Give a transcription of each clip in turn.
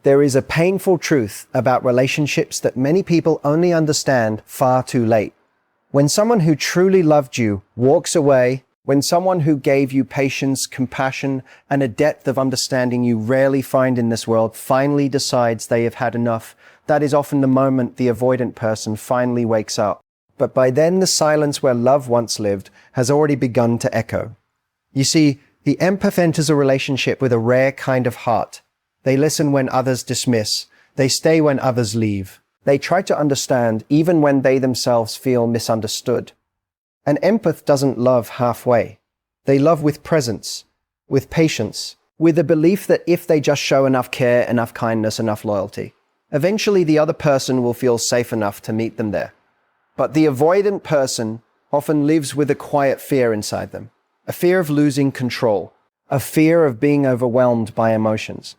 There is a painful truth about relationships that many people only understand far too late. When someone who truly loved you walks away, when someone who gave you patience, compassion, and a depth of understanding you rarely find in this world finally decides they have had enough, that is often the moment the avoidant person finally wakes up. But by then, the silence where love once lived has already begun to echo. You see, the empath enters a relationship with a rare kind of heart. They listen when others dismiss. They stay when others leave. They try to understand even when they themselves feel misunderstood. An empath doesn't love halfway. They love with presence, with patience, with a belief that if they just show enough care, enough kindness, enough loyalty, eventually the other person will feel safe enough to meet them there. But the avoidant person often lives with a quiet fear inside them, a fear of losing control, a fear of being overwhelmed by emotions,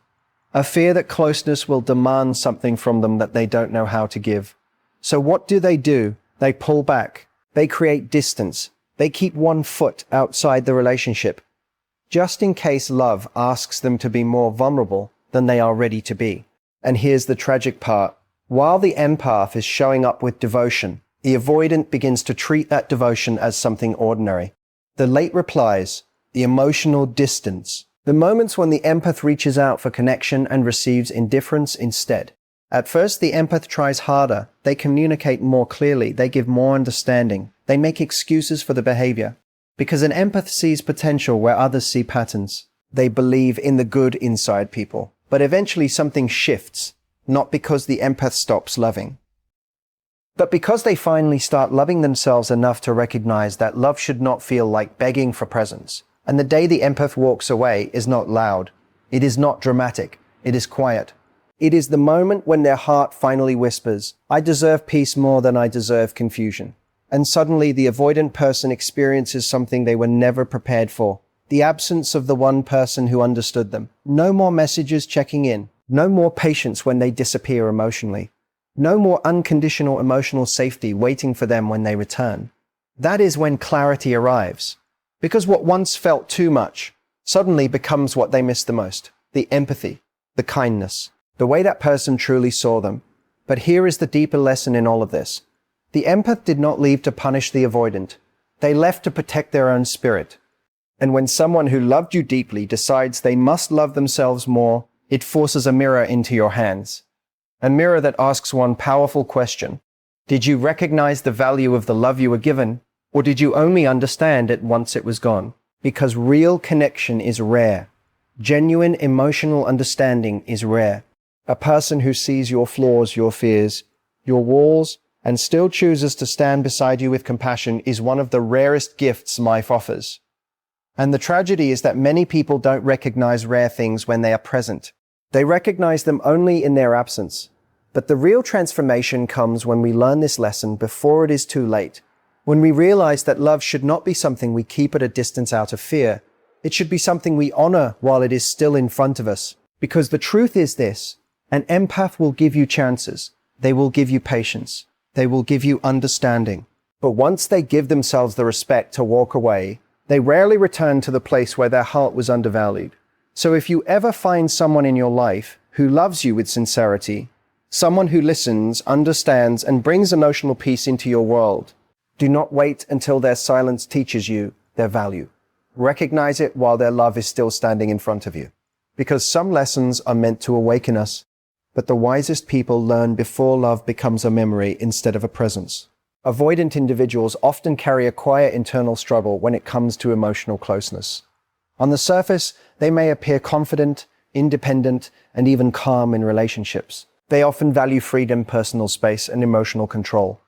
a fear that closeness will demand something from them that they don't know how to give. So what do? They pull back. They create distance. They keep one foot outside the relationship, just in case love asks them to be more vulnerable than they are ready to be. And here's the tragic part. While the empath is showing up with devotion, the avoidant begins to treat that devotion as something ordinary. The late replies, the emotional distance, the moments when the empath reaches out for connection and receives indifference instead. At first, the empath tries harder. They communicate more clearly. They give more understanding. They make excuses for the behavior. Because an empath sees potential where others see patterns. They believe in the good inside people. But eventually something shifts, not because the empath stops loving, but because they finally start loving themselves enough to recognize that love should not feel like begging for presents. And the day the empath walks away is not loud. It is not dramatic. It is quiet. It is the moment when their heart finally whispers, I deserve peace more than I deserve confusion. And suddenly the avoidant person experiences something they were never prepared for. The absence of the one person who understood them. No more messages checking in. No more patience when they disappear emotionally. No more unconditional emotional safety waiting for them when they return. That is when clarity arrives. Because what once felt too much suddenly becomes what they miss the most. The empathy, the kindness, the way that person truly saw them. But here is the deeper lesson in all of this. The empath did not leave to punish the avoidant. They left to protect their own spirit. And when someone who loved you deeply decides they must love themselves more, it forces a mirror into your hands. A mirror that asks one powerful question. Did you recognize the value of the love you were given, or did you only understand it once it was gone? Because real connection is rare. Genuine emotional understanding is rare. A person who sees your flaws, your fears, your walls, and still chooses to stand beside you with compassion is one of the rarest gifts life offers. And the tragedy is that many people don't recognize rare things when they are present. They recognize them only in their absence. But the real transformation comes when we learn this lesson before it is too late. When we realize that love should not be something we keep at a distance out of fear. It should be something we honor while it is still in front of us. Because the truth is this, an empath will give you chances. They will give you patience. They will give you understanding. But once they give themselves the respect to walk away, they rarely return to the place where their heart was undervalued. So if you ever find someone in your life who loves you with sincerity, someone who listens, understands, and brings emotional peace into your world, do not wait until their silence teaches you their value. Recognize it while their love is still standing in front of you. Because some lessons are meant to awaken us, but the wisest people learn before love becomes a memory instead of a presence. Avoidant individuals often carry a quiet internal struggle when it comes to emotional closeness. On the surface, they may appear confident, independent, and even calm in relationships. They often value freedom, personal space, and emotional control.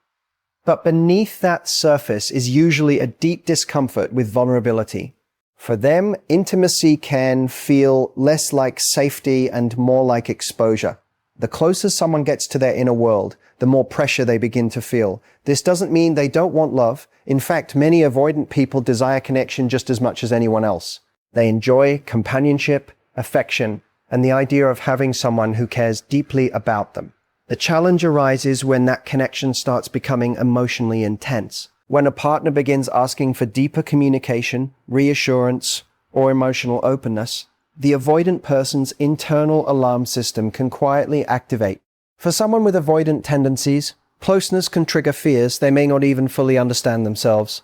But beneath that surface is usually a deep discomfort with vulnerability. For them, intimacy can feel less like safety and more like exposure. The closer someone gets to their inner world, the more pressure they begin to feel. This doesn't mean they don't want love. In fact, many avoidant people desire connection just as much as anyone else. They enjoy companionship, affection, and the idea of having someone who cares deeply about them. The challenge arises when that connection starts becoming emotionally intense. When a partner begins asking for deeper communication, reassurance, or emotional openness, the avoidant person's internal alarm system can quietly activate. For someone with avoidant tendencies, closeness can trigger fears they may not even fully understand themselves.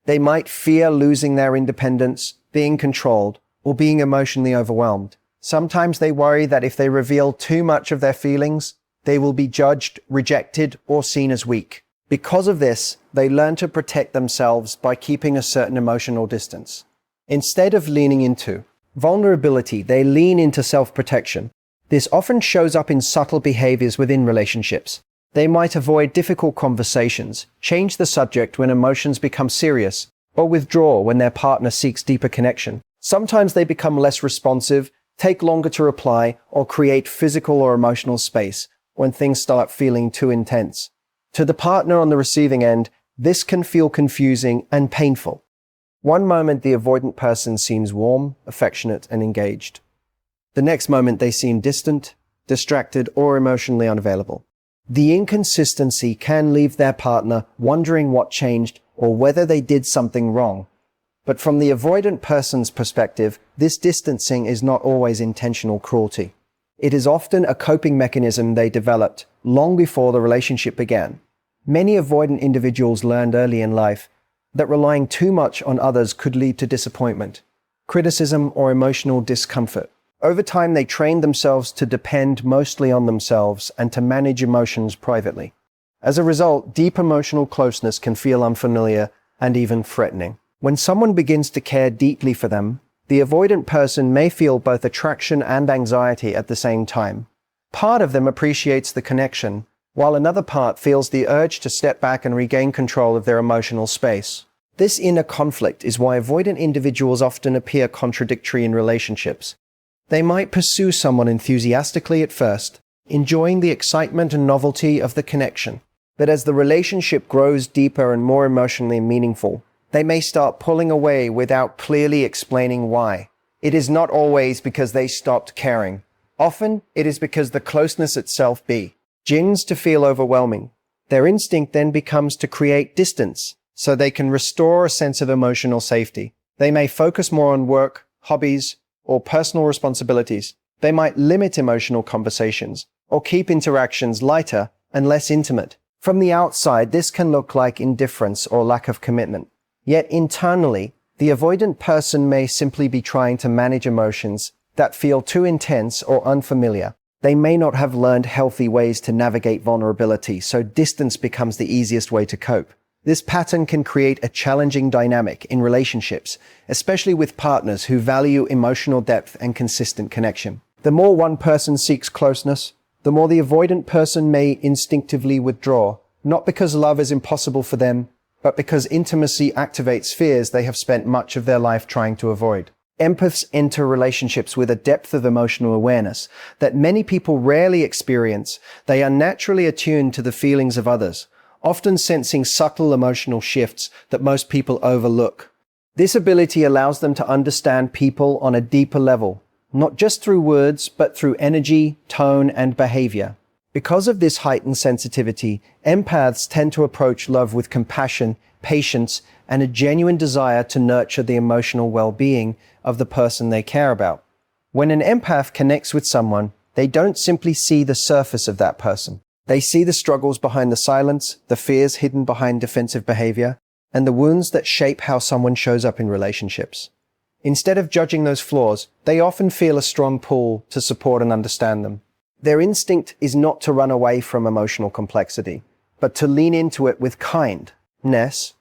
They might fear losing their independence, being controlled, or being emotionally overwhelmed. Sometimes they worry that if they reveal too much of their feelings, they will be judged, rejected, or seen as weak. Because of this, they learn to protect themselves by keeping a certain emotional distance. Instead of leaning into vulnerability, they lean into self-protection. This often shows up in subtle behaviors within relationships. They might avoid difficult conversations, change the subject when emotions become serious, or withdraw when their partner seeks deeper connection. Sometimes they become less responsive, take longer to reply, or create physical or emotional space when things start feeling too intense. To the partner on the receiving end, this can feel confusing and painful. One moment the avoidant person seems warm, affectionate, and engaged. The next moment they seem distant, distracted, or emotionally unavailable. The inconsistency can leave their partner wondering what changed or whether they did something wrong. But from the avoidant person's perspective, this distancing is not always intentional cruelty. It is often a coping mechanism they developed long before the relationship began. Many avoidant individuals learned early in life that relying too much on others could lead to disappointment, criticism, or emotional discomfort. Over time, they trained themselves to depend mostly on themselves and to manage emotions privately. As a result, deep emotional closeness can feel unfamiliar and even threatening. When someone begins to care deeply for them, the avoidant person may feel both attraction and anxiety at the same time. Part of them appreciates the connection, while another part feels the urge to step back and regain control of their emotional space. This inner conflict is why avoidant individuals often appear contradictory in relationships. They might pursue someone enthusiastically at first, enjoying the excitement and novelty of the connection. But as the relationship grows deeper and more emotionally meaningful, they may start pulling away without clearly explaining why. It is not always because they stopped caring. Often, it is because the closeness itself begins to feel overwhelming. Their instinct then becomes to create distance, so they can restore a sense of emotional safety. They may focus more on work, hobbies, or personal responsibilities. They might limit emotional conversations, or keep interactions lighter and less intimate. From the outside, this can look like indifference or lack of commitment. Yet internally, the avoidant person may simply be trying to manage emotions that feel too intense or unfamiliar. They may not have learned healthy ways to navigate vulnerability, so distance becomes the easiest way to cope. This pattern can create a challenging dynamic in relationships, especially with partners who value emotional depth and consistent connection. The more one person seeks closeness, the more the avoidant person may instinctively withdraw, not because love is impossible for them, but because intimacy activates fears they have spent much of their life trying to avoid. Empaths enter relationships with a depth of emotional awareness that many people rarely experience. They are naturally attuned to the feelings of others, often sensing subtle emotional shifts that most people overlook. This ability allows them to understand people on a deeper level, not just through words, but through energy, tone, and behavior. Because of this heightened sensitivity, empaths tend to approach love with compassion, patience, and a genuine desire to nurture the emotional well-being of the person they care about. When an empath connects with someone, they don't simply see the surface of that person. They see the struggles behind the silence, the fears hidden behind defensive behavior, and the wounds that shape how someone shows up in relationships. Instead of judging those flaws, they often feel a strong pull to support and understand them. Their instinct is not to run away from emotional complexity, but to lean into it with kindness.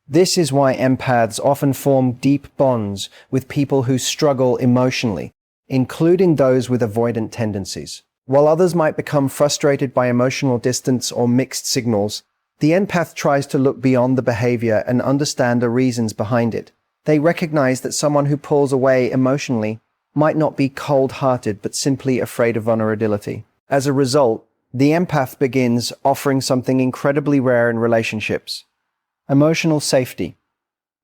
This is why empaths often form deep bonds with people who struggle emotionally, including those with avoidant tendencies. While others might become frustrated by emotional distance or mixed signals, the empath tries to look beyond the behavior and understand the reasons behind it. They recognize that someone who pulls away emotionally might not be cold-hearted, but simply afraid of vulnerability. As a result, the empath begins offering something incredibly rare in relationships: emotional safety.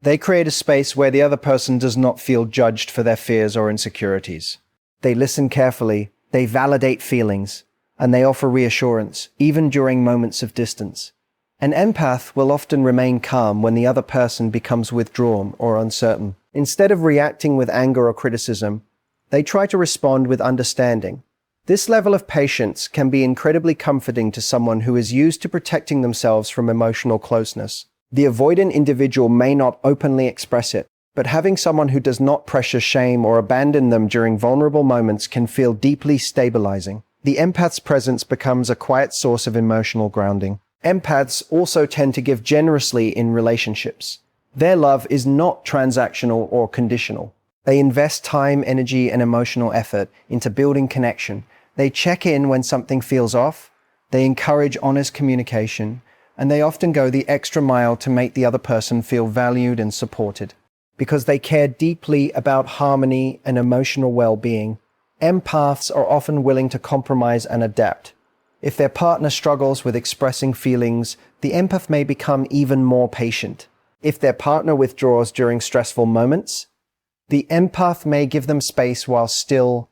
They create a space where the other person does not feel judged for their fears or insecurities. They listen carefully, they validate feelings, and they offer reassurance, even during moments of distance. An empath will often remain calm when the other person becomes withdrawn or uncertain. Instead of reacting with anger or criticism, They try to respond with understanding. This level of patience can be incredibly comforting to someone who is used to protecting themselves from emotional closeness. The avoidant individual may not openly express it, but having someone who does not pressure, shame, or abandon them during vulnerable moments can feel deeply stabilizing. The empath's presence becomes a quiet source of emotional grounding. Empaths also tend to give generously in relationships. Their love is not transactional or conditional. They invest time, energy, and emotional effort into building connection. They check in when something feels off, they encourage honest communication, and they often go the extra mile to make the other person feel valued and supported. Because they care deeply about harmony and emotional well-being, empaths are often willing to compromise and adapt. If their partner struggles with expressing feelings, the empath may become even more patient. If their partner withdraws during stressful moments, the empath may give them space while still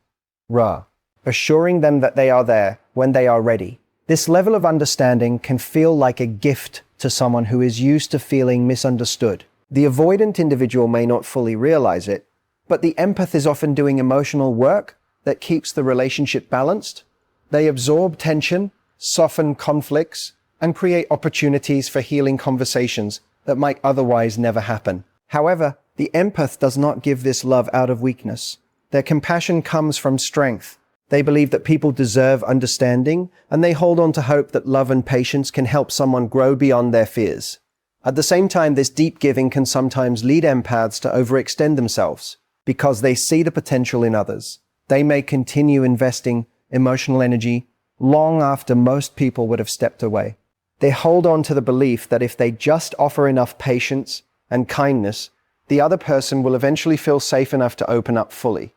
assuring them that they are there when they are ready. This level of understanding can feel like a gift to someone who is used to feeling misunderstood. The avoidant individual may not fully realize it, but the empath is often doing emotional work that keeps the relationship balanced. They absorb tension, soften conflicts, and create opportunities for healing conversations that might otherwise never happen. However, the empath does not give this love out of weakness. Their compassion comes from strength. They believe that people deserve understanding, and they hold on to hope that love and patience can help someone grow beyond their fears. At the same time, this deep giving can sometimes lead empaths to overextend themselves because they see the potential in others. They may continue investing emotional energy long after most people would have stepped away. They hold on to the belief that if they just offer enough patience and kindness, the other person will eventually feel safe enough to open up fully.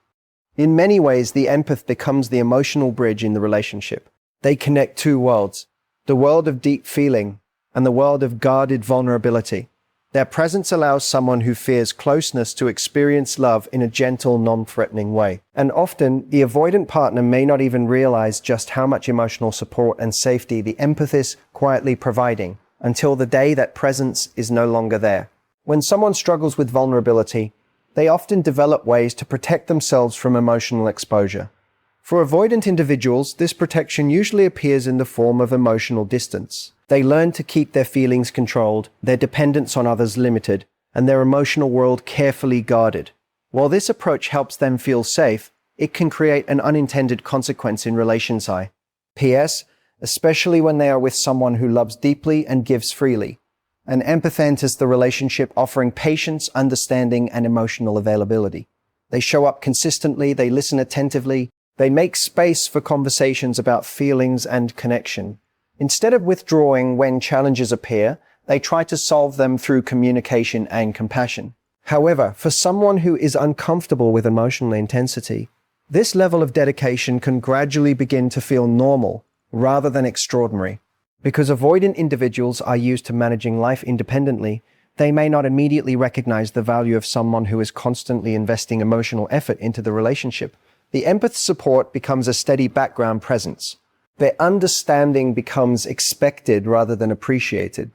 In many ways, the empath becomes the emotional bridge in the relationship. They connect two worlds, the world of deep feeling and the world of guarded vulnerability. Their presence allows someone who fears closeness to experience love in a gentle, non-threatening way. And often, the avoidant partner may not even realize just how much emotional support and safety the empath is quietly providing until the day that presence is no longer there. When someone struggles with vulnerability, they often develop ways to protect themselves from emotional exposure. For avoidant individuals, this protection usually appears in the form of emotional distance. They learn to keep their feelings controlled, their dependence on others limited, and their emotional world carefully guarded. While this approach helps them feel safe, it can create an unintended consequence in relations. P.S. Especially when they are with someone who loves deeply and gives freely. An empath enters the relationship offering patience, understanding, and emotional availability. They show up consistently, they listen attentively, they make space for conversations about feelings and connection. Instead of withdrawing when challenges appear, they try to solve them through communication and compassion. However, for someone who is uncomfortable with emotional intensity, this level of dedication can gradually begin to feel normal rather than extraordinary. Because avoidant individuals are used to managing life independently, they may not immediately recognize the value of someone who is constantly investing emotional effort into the relationship. The empath's support becomes a steady background presence. Their understanding becomes expected rather than appreciated.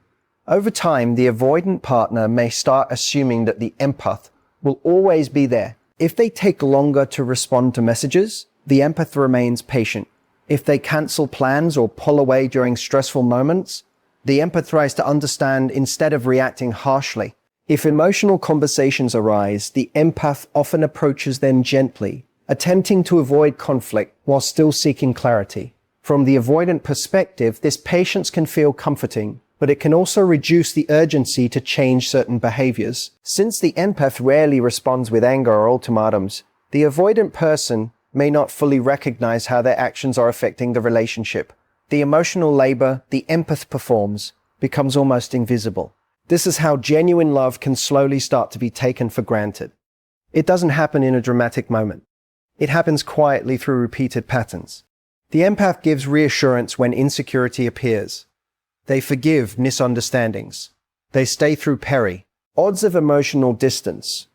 Over time, the avoidant partner may start assuming that the empath will always be there. If they take longer to respond to messages, the empath remains patient. If they cancel plans or pull away during stressful moments, the empath tries to understand instead of reacting harshly. If emotional conversations arise, the empath often approaches them gently, attempting to avoid conflict while still seeking clarity. From the avoidant perspective, this patience can feel comforting, but it can also reduce the urgency to change certain behaviors. Since the empath rarely responds with anger or ultimatums, the avoidant person may not fully recognize how their actions are affecting the relationship. The emotional labor the empath performs becomes almost invisible. This is how genuine love can slowly start to be taken for granted. It doesn't happen in a dramatic moment. It happens quietly through repeated patterns. The empath gives reassurance when insecurity appears. They forgive misunderstandings. They stay through odds of emotional distance.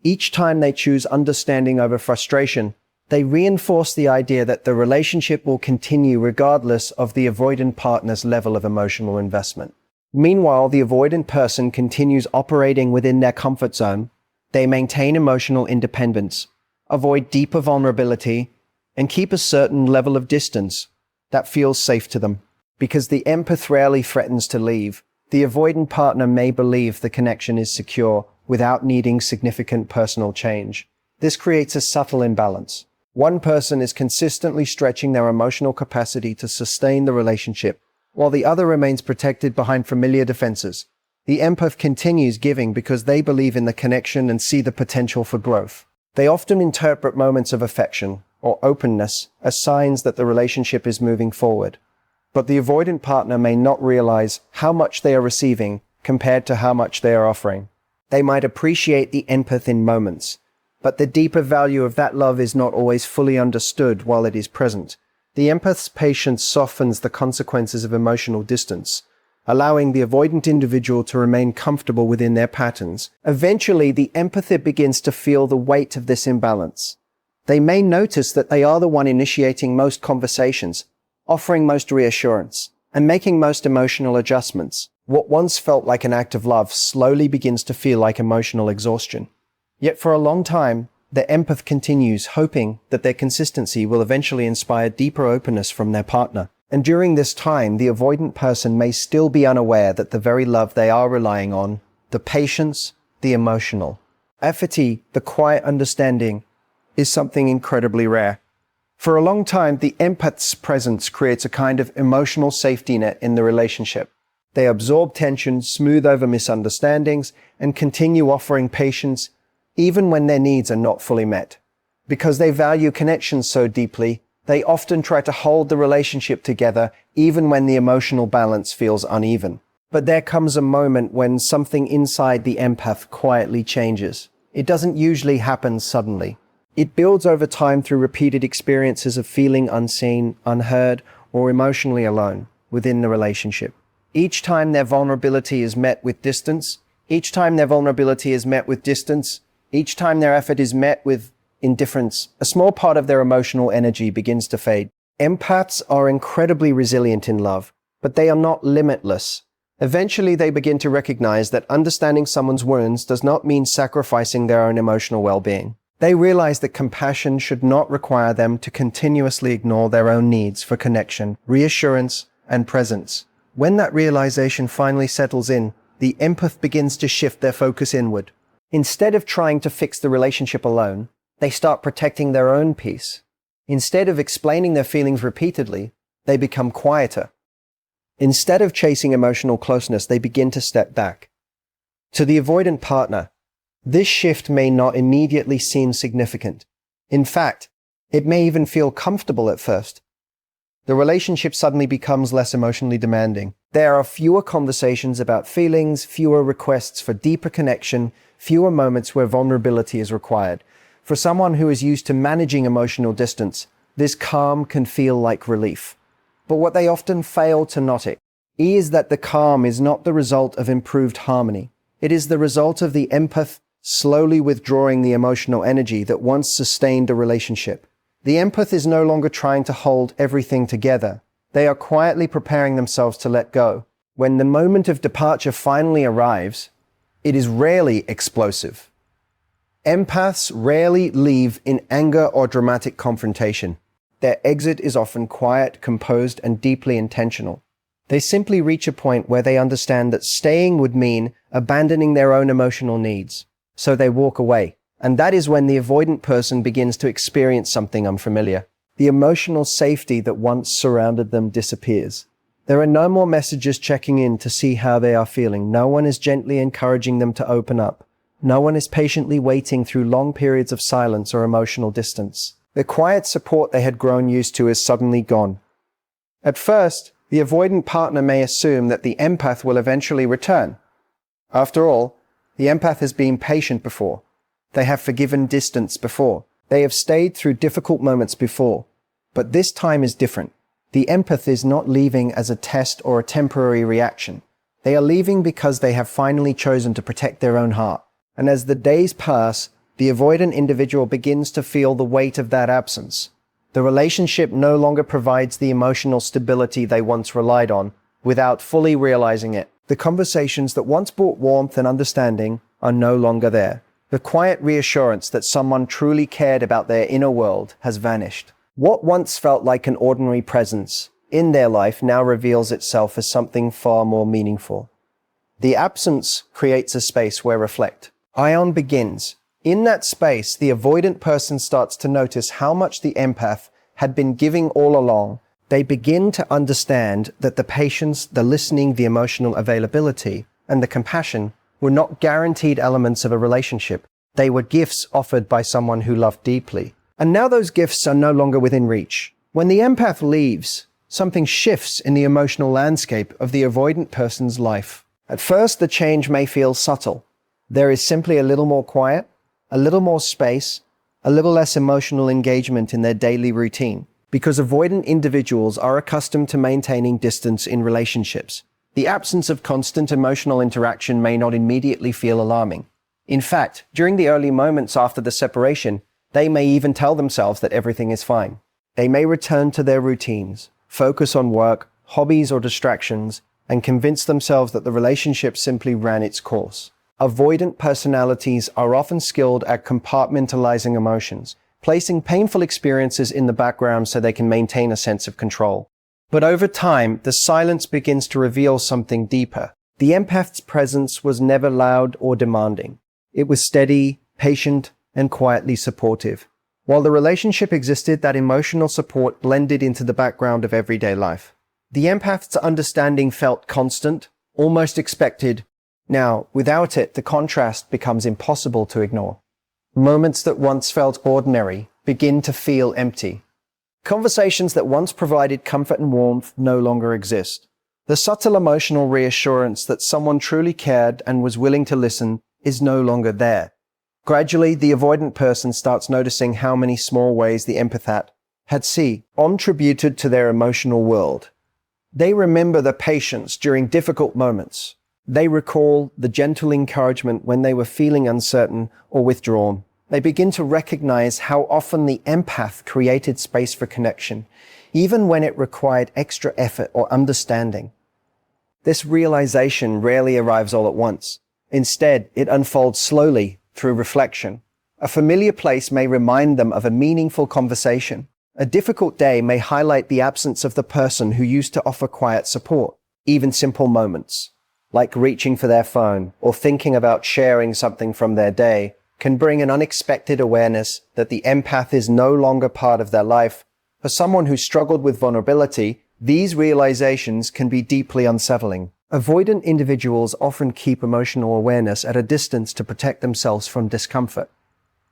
Each time they choose understanding over frustration, they reinforce the idea that the relationship will continue regardless of the avoidant partner's level of emotional investment. Meanwhile, the avoidant person continues operating within their comfort zone. They maintain emotional independence, avoid deeper vulnerability, and keep a certain level of distance that feels safe to them. Because the empath rarely threatens to leave, the avoidant partner may believe the connection is secure without needing significant personal change. This creates a subtle imbalance. One person is consistently stretching their emotional capacity to sustain the relationship, while the other remains protected behind familiar defenses. The empath continues giving because they believe in the connection and see the potential for growth. They often interpret moments of affection or openness as signs that the relationship is moving forward. But the avoidant partner may not realize how much they are receiving compared to how much they are offering. They might appreciate the empath in moments, but the deeper value of that love is not always fully understood while it is present. The empath's patience softens the consequences of emotional distance, allowing the avoidant individual to remain comfortable within their patterns. Eventually, the empath begins to feel the weight of this imbalance. They may notice that they are the one initiating most conversations, offering most reassurance, and making most emotional adjustments. What once felt like an act of love slowly begins to feel like emotional exhaustion. Yet for a long time, the empath continues, hoping that their consistency will eventually inspire deeper openness from their partner. And during this time, the avoidant person may still be unaware that the very love they are relying on, the patience, the emotional, empathy, the quiet understanding, is something incredibly rare. For a long time, the empath's presence creates a kind of emotional safety net in the relationship. They absorb tension, smooth over misunderstandings, and continue offering patience even when their needs are not fully met. Because they value connection so deeply, they often try to hold the relationship together even when the emotional balance feels uneven. But there comes a moment when something inside the empath quietly changes. It doesn't usually happen suddenly. It builds over time through repeated experiences of feeling unseen, unheard, or emotionally alone within the relationship. Each time their vulnerability is met with distance, each time their effort is met with indifference, a small part of their emotional energy begins to fade. Empaths are incredibly resilient in love, but they are not limitless. Eventually, they begin to recognize that understanding someone's wounds does not mean sacrificing their own emotional well-being. They realize that compassion should not require them to continuously ignore their own needs for connection, reassurance, and presence. When that realization finally settles in, the empath begins to shift their focus inward. Instead of trying to fix the relationship alone, they start protecting their own peace. Instead of explaining their feelings repeatedly, they become quieter. Instead of chasing emotional closeness, they begin to step back. To the avoidant partner, this shift may not immediately seem significant. In fact, it may even feel comfortable at first. The relationship suddenly becomes less emotionally demanding. There are fewer conversations about feelings, fewer requests for deeper connection, fewer moments where vulnerability is required. For someone who is used to managing emotional distance, this calm can feel like relief. But what they often fail to notice is that the calm is not the result of improved harmony. It is the result of the empath slowly withdrawing the emotional energy that once sustained a relationship. The empath is no longer trying to hold everything together. They are quietly preparing themselves to let go. When the moment of departure finally arrives, it is rarely explosive. Empaths rarely leave in anger or dramatic confrontation. Their exit is often quiet, composed, and deeply intentional. They simply reach a point where they understand that staying would mean abandoning their own emotional needs. So they walk away. And that is when the avoidant person begins to experience something unfamiliar. The emotional safety that once surrounded them disappears. There are no more messages checking in to see how they are feeling. No one is gently encouraging them to open up. No one is patiently waiting through long periods of silence or emotional distance. The quiet support they had grown used to is suddenly gone. At first, the avoidant partner may assume that the empath will eventually return. After all, the empath has been patient before. They have forgiven distance before. They have stayed through difficult moments before. But this time is different. The empath is not leaving as a test or a temporary reaction. They are leaving because they have finally chosen to protect their own heart. And as the days pass, the avoidant individual begins to feel the weight of that absence. The relationship no longer provides the emotional stability they once relied on without fully realizing it. The conversations that once brought warmth and understanding are no longer there. The quiet reassurance that someone truly cared about their inner world has vanished. What once felt like an ordinary presence in their life now reveals itself as something far more meaningful. The absence creates a space where reflect. Ion begins. In that space, the avoidant person starts to notice how much the empath had been giving all along. They begin to understand that the patience, the listening, the emotional availability, and the compassion were not guaranteed elements of a relationship. They were gifts offered by someone who loved deeply. And now those gifts are no longer within reach. When the empath leaves, something shifts in the emotional landscape of the avoidant person's life. At first, the change may feel subtle. There is simply a little more quiet, a little more space, a little less emotional engagement in their daily routine, because avoidant individuals are accustomed to maintaining distance in relationships. The absence of constant emotional interaction may not immediately feel alarming. In fact, during the early moments after the separation, they may even tell themselves that everything is fine. They may return to their routines, focus on work, hobbies, or distractions, and convince themselves that the relationship simply ran its course. Avoidant personalities are often skilled at compartmentalizing emotions, placing painful experiences in the background so they can maintain a sense of control. But over time, the silence begins to reveal something deeper. The empath's presence was never loud or demanding. It was steady, patient, and quietly supportive. While the relationship existed, that emotional support blended into the background of everyday life. The empath's understanding felt constant, almost expected. Now, without it, the contrast becomes impossible to ignore. Moments that once felt ordinary begin to feel empty. Conversations that once provided comfort and warmth no longer exist. The subtle emotional reassurance that someone truly cared and was willing to listen is no longer there. Gradually, the avoidant person starts noticing how many small ways the empath had contributed to their emotional world. They remember the patience during difficult moments. They recall the gentle encouragement when they were feeling uncertain or withdrawn. They begin to recognize how often the empath created space for connection, even when it required extra effort or understanding. This realization rarely arrives all at once. Instead, it unfolds slowly through reflection. A familiar place may remind them of a meaningful conversation. A difficult day may highlight the absence of the person who used to offer quiet support. Even simple moments, like reaching for their phone or thinking about sharing something from their day, can bring an unexpected awareness that the empath is no longer part of their life. For someone who struggled with vulnerability, these realizations can be deeply unsettling. Avoidant individuals often keep emotional awareness at a distance to protect themselves from discomfort.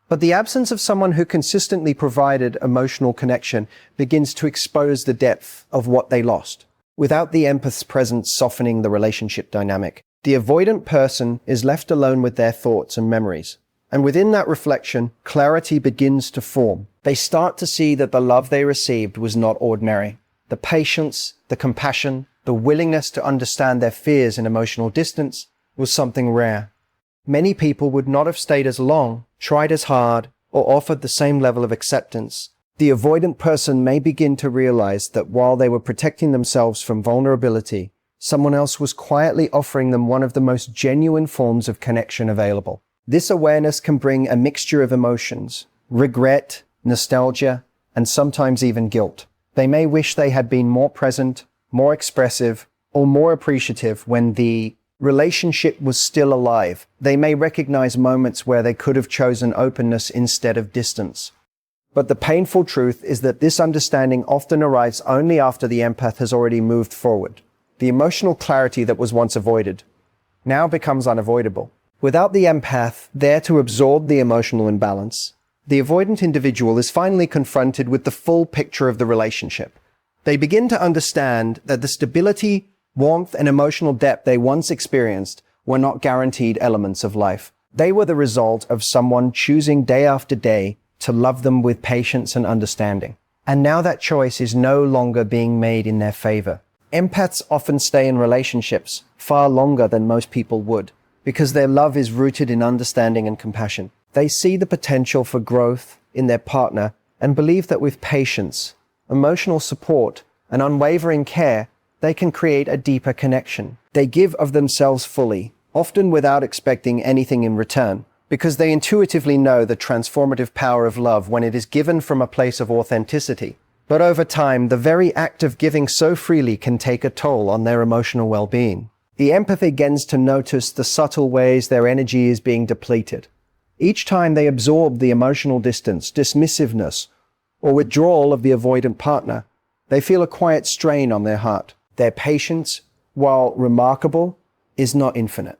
But the absence of someone who consistently provided emotional connection begins to expose the depth of what they lost. Without the empath's presence softening the relationship dynamic, the avoidant person is left alone with their thoughts and memories. And within that reflection, clarity begins to form. They start to see that the love they received was not ordinary. The patience, the compassion, the willingness to understand their fears and emotional distance was something rare. Many people would not have stayed as long, tried as hard, or offered the same level of acceptance. The avoidant person may begin to realize that while they were protecting themselves from vulnerability, someone else was quietly offering them one of the most genuine forms of connection available. This awareness can bring a mixture of emotions: regret, nostalgia, and sometimes even guilt. They may wish they had been more present, more expressive, or more appreciative when the relationship was still alive. They may recognize moments where they could have chosen openness instead of distance. But the painful truth is that this understanding often arrives only after the empath has already moved forward. The emotional clarity that was once avoided now becomes unavoidable. Without the empath there to absorb the emotional imbalance, the avoidant individual is finally confronted with the full picture of the relationship. They begin to understand that the stability, warmth, and emotional depth they once experienced were not guaranteed elements of life. They were the result of someone choosing day after day to love them with patience and understanding. And now that choice is no longer being made in their favor. Empaths often stay in relationships far longer than most people would, because their love is rooted in understanding and compassion. They see the potential for growth in their partner and believe that with patience, emotional support, and unwavering care, they can create a deeper connection. They give of themselves fully, often without expecting anything in return. because they intuitively know the transformative power of love when it is given from a place of authenticity. But over time, the very act of giving so freely can take a toll on their emotional well-being. The empathy begins to notice the subtle ways their energy is being depleted. Each time they absorb the emotional distance, dismissiveness, or withdrawal of the avoidant partner, they feel a quiet strain on their heart. Their patience, while remarkable, is not infinite.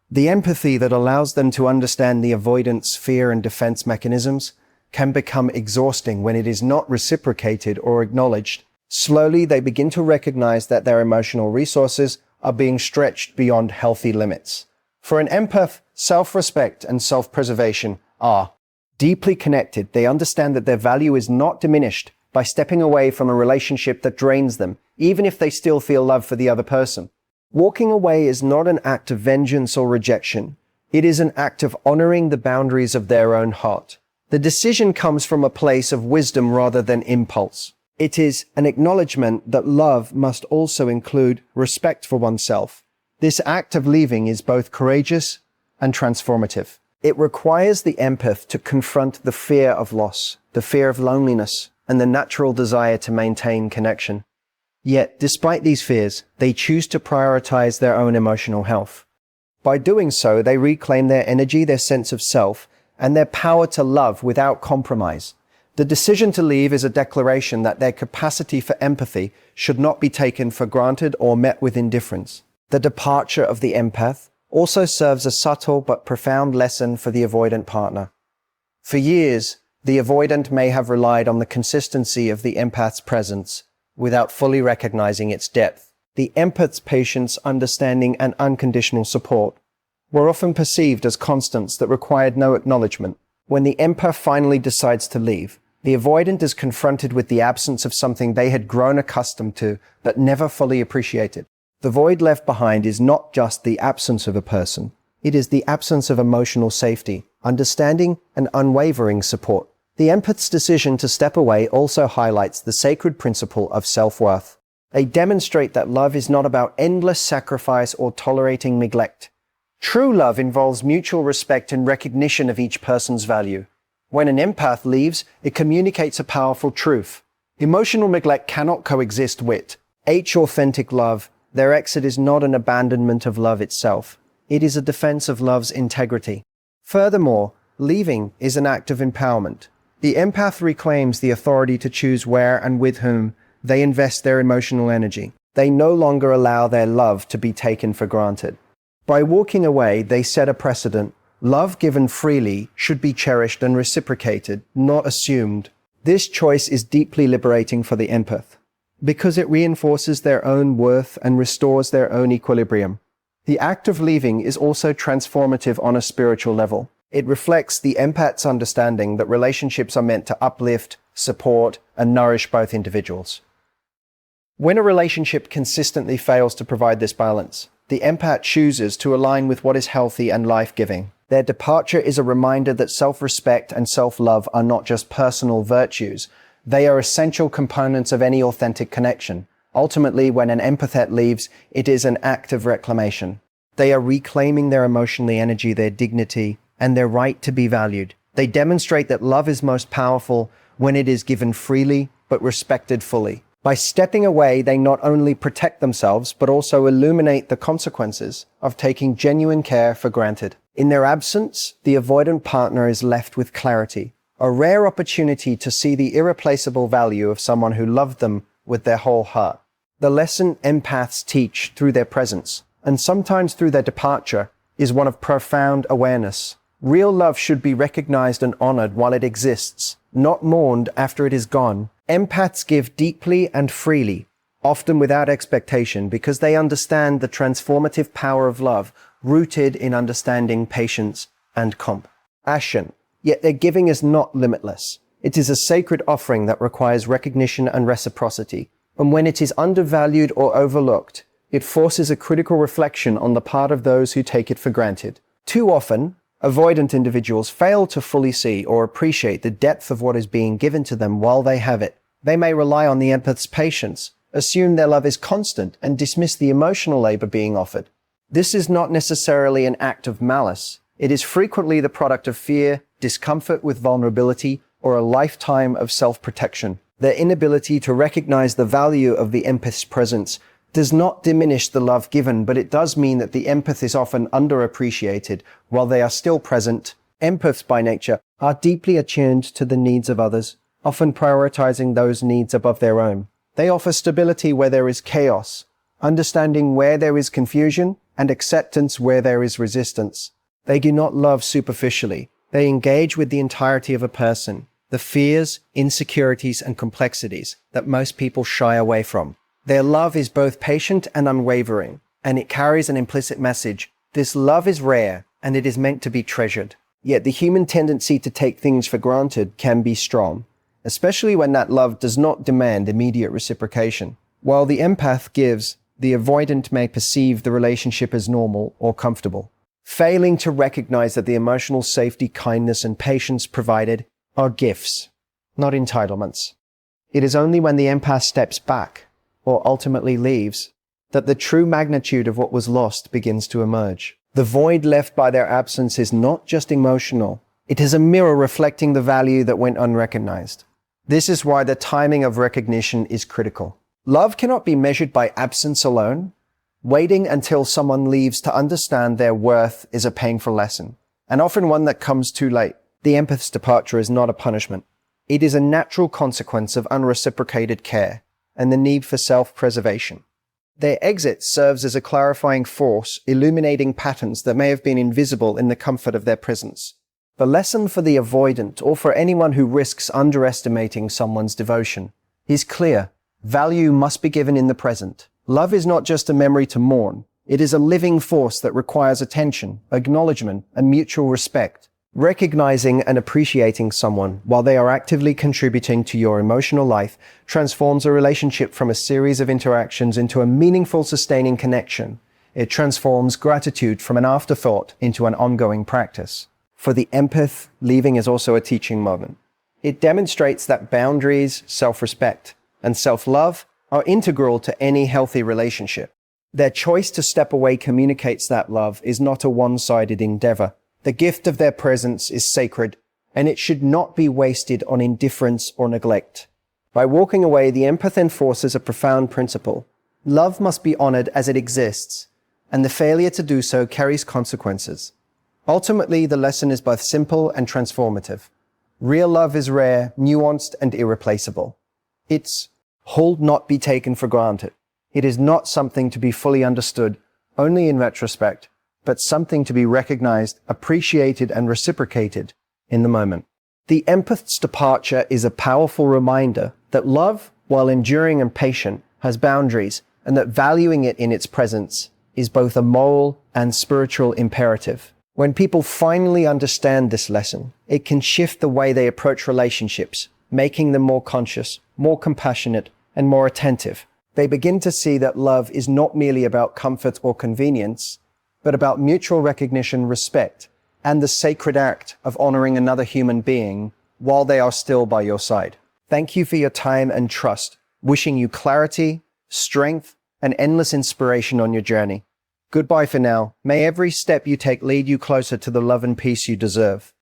The empathy that allows them to understand the avoidant's fear and defense mechanisms can become exhausting when it is not reciprocated or acknowledged. Slowly, they begin to recognize that their emotional resources are being stretched beyond healthy limits. For an empath, self-respect and self-preservation are deeply connected. They understand that their value is not diminished by stepping away from a relationship that drains them, even if they still feel love for the other person. Walking away is not an act of vengeance or rejection. It is an act of honoring the boundaries of their own heart. The decision comes from a place of wisdom rather than impulse. It is an acknowledgement that love must also include respect for oneself. This act of leaving is both courageous and transformative. It requires the empath to confront the fear of loss, the fear of loneliness, and the natural desire to maintain connection. Yet, despite these fears, they choose to prioritize their own emotional health. By doing so, they reclaim their energy, their sense of self, and their power to love without compromise. The decision to leave is a declaration that their capacity for empathy should not be taken for granted or met with indifference. The departure of the empath also serves a subtle but profound lesson for the avoidant partner. For years, the avoidant may have relied on the consistency of the empath's presence without fully recognizing its depth. The empath's patience, understanding, and unconditional support were often perceived as constants that required no acknowledgement. When the empath finally decides to leave, the avoidant is confronted with the absence of something they had grown accustomed to but never fully appreciated. The void left behind is not just the absence of a person. It is the absence of emotional safety, understanding, and unwavering support. The empath's decision to step away also highlights the sacred principle of self-worth. They demonstrate that love is not about endless sacrifice or tolerating neglect. True love involves mutual respect and recognition of each person's value. When an empath leaves, it communicates a powerful truth. Emotional neglect cannot coexist with authentic love. Their exit is not an abandonment of love itself. It is a defense of love's integrity. Furthermore, leaving is an act of empowerment. The empath reclaims the authority to choose where and with whom they invest their emotional energy. They no longer allow their love to be taken for granted. By walking away, they set a precedent. Love given freely should be cherished and reciprocated, not assumed. This choice is deeply liberating for the empath, because it reinforces their own worth and restores their own equilibrium. The act of leaving is also transformative on a spiritual level. It reflects the empath's understanding that relationships are meant to uplift, support, and nourish both individuals. When a relationship consistently fails to provide this balance, the empath chooses to align with what is healthy and life-giving. Their departure is a reminder that self-respect and self-love are not just personal virtues. They are essential components of any authentic connection. Ultimately, when an empath leaves, it is an act of reclamation. They are reclaiming their emotional energy, their dignity, and their right to be valued. They demonstrate that love is most powerful when it is given freely but respected fully. By stepping away, they not only protect themselves, but also illuminate the consequences of taking genuine care for granted. In their absence, the avoidant partner is left with clarity, a rare opportunity to see the irreplaceable value of someone who loved them with their whole heart. The lesson empaths teach through their presence, and sometimes through their departure, is one of profound awareness. Real love should be recognized and honored while it exists, not mourned after it is gone. Empaths give deeply and freely, often without expectation, because they understand the transformative power of love, rooted in understanding, patience, and compassion. Yet their giving is not limitless. It is a sacred offering that requires recognition and reciprocity. And when it is undervalued or overlooked, it forces a critical reflection on the part of those who take it for granted. Too often, avoidant individuals fail to fully see or appreciate the depth of what is being given to them while they have it. They may rely on the empath's patience, assume their love is constant, and dismiss the emotional labor being offered. This is not necessarily an act of malice. It is frequently the product of fear, discomfort with vulnerability, or a lifetime of self-protection. Their inability to recognize the value of the empath's presence does not diminish the love given, but it does mean that the empath is often underappreciated while they are still present. Empaths by nature are deeply attuned to the needs of others, often prioritizing those needs above their own. They offer stability where there is chaos, understanding where there is confusion, and acceptance where there is resistance. They do not love superficially. They engage with the entirety of a person, the fears, insecurities, and complexities that most people shy away from. Their love is both patient and unwavering, and it carries an implicit message. This love is rare, and it is meant to be treasured. Yet the human tendency to take things for granted can be strong, especially when that love does not demand immediate reciprocation. While the empath gives, the avoidant may perceive the relationship as normal or comfortable, failing to recognize that the emotional safety, kindness, and patience provided are gifts, not entitlements. It is only when the empath steps back, or ultimately leaves, that the true magnitude of what was lost begins to emerge. The void left by their absence is not just emotional, it is a mirror reflecting the value that went unrecognized. This is why the timing of recognition is critical. Love cannot be measured by absence alone. Waiting until someone leaves to understand their worth is a painful lesson, and often one that comes too late. The empath's departure is not a punishment. It is a natural consequence of unreciprocated care and the need for self-preservation. Their exit serves as a clarifying force, illuminating patterns that may have been invisible in the comfort of their presence. The lesson for the avoidant, or for anyone who risks underestimating someone's devotion, is clear. Value must be given in the present. Love is not just a memory to mourn. It is a living force that requires attention, acknowledgement, and mutual respect. Recognizing and appreciating someone while they are actively contributing to your emotional life transforms a relationship from a series of interactions into a meaningful, sustaining connection. It transforms gratitude from an afterthought into an ongoing practice. For the empath, leaving is also a teaching moment. It demonstrates that boundaries, self-respect, and self-love are integral to any healthy relationship. Their choice to step away communicates that love is not a one-sided endeavor. The gift of their presence is sacred, and it should not be wasted on indifference or neglect. By walking away, the empath enforces a profound principle. Love must be honored as it exists, and the failure to do so carries consequences. Ultimately, the lesson is both simple and transformative. Real love is rare, nuanced, and irreplaceable. Its hold not be taken for granted. It is not something to be fully understood only in retrospect, but something to be recognized, appreciated, and reciprocated in the moment. The empath's departure is a powerful reminder that love, while enduring and patient, has boundaries, and that valuing it in its presence is both a moral and spiritual imperative. When people finally understand this lesson, it can shift the way they approach relationships, making them more conscious, more compassionate, and more attentive. They begin to see that love is not merely about comfort or convenience, but about mutual recognition, respect, and the sacred act of honoring another human being while they are still by your side. Thank you for your time and trust. Wishing you clarity, strength, and endless inspiration on your journey. Goodbye for now. May every step you take lead you closer to the love and peace you deserve.